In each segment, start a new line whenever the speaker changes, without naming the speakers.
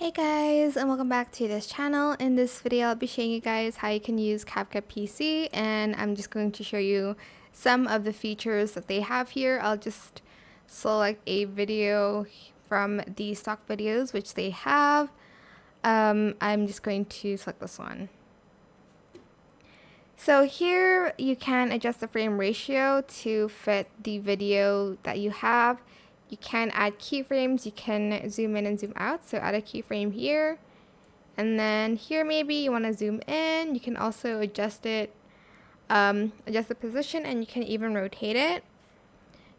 Hey guys, and welcome back to this channel. In this video I'll be showing you guys how you can use CapCut PC, and I'm just going to show you some of the features that they have here. I'll just select a video from the stock videos which they have. I'm just going to select this one. So here you can adjust the frame ratio to fit the video that you have. You can add keyframes, you can zoom in and zoom out, so add a keyframe here. And then here maybe you want to zoom in, you can also adjust it, adjust the position, and you can even rotate it.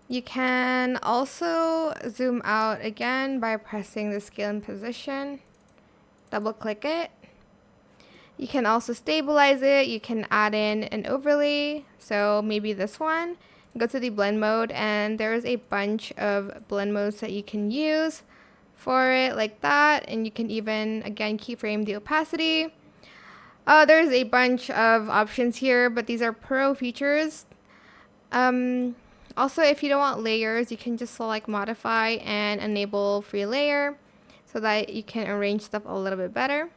You can also zoom out again by pressing the scale and position, double click it. You can also stabilize it, you can add in an overlay, so maybe this one. Go to the blend mode, and there's a bunch of blend modes that you can use for it, like that. And you can even, again, keyframe the opacity. There's a bunch of options here, but these are pro features. Also, if you don't want layers, you can just select modify and enable free layer so that you can arrange stuff a little bit better.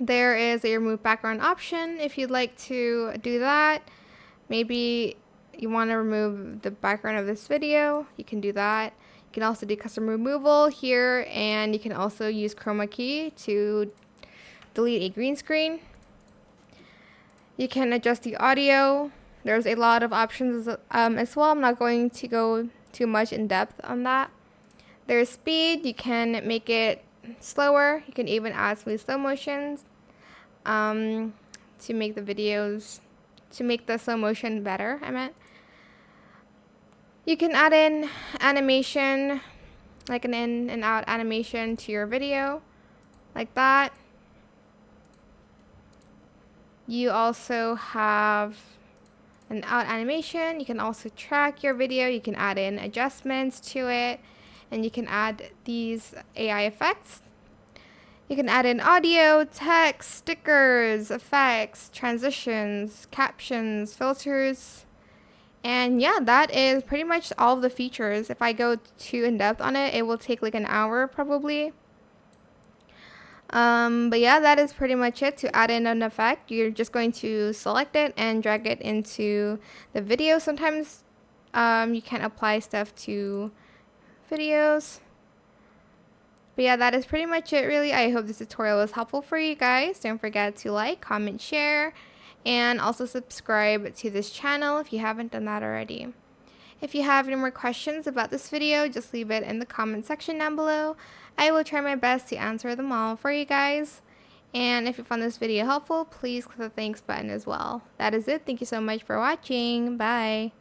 There is a remove background option if you'd like to do that. Maybe you want to remove the background of this video, you can do that. You can also do custom removal here, and you can also use chroma key to delete a green screen. You can adjust the audio. There's a lot of options as well. I'm not going to go too much in depth on that. There's speed. You can make it slower. You can even add smooth slow motions to make the videos, to make the slow motion better, You can add in animation, like an in and out animation to your video, like that. You also have an out animation. You can also track your video. You can add in adjustments to it, and you can add these AI effects. You can add in audio, text, stickers, effects, transitions, captions, filters, and yeah, that is pretty much all of the features. If I go too in depth on it, it will take like an hour probably. But yeah, that is pretty much it. To add in an effect, you're just going to select it and drag it into the video. Sometimes you can apply stuff to videos. But yeah, that is pretty much it really. I hope this tutorial was helpful for you guys. Don't forget to like, comment, share, and also subscribe to this channel if you haven't done that already. If you have any more questions about this video, just leave it in the comment section down below. I will try my best to answer them all for you guys. And if you found this video helpful, please click the thanks button as well. That is it. Thank you so much for watching. Bye.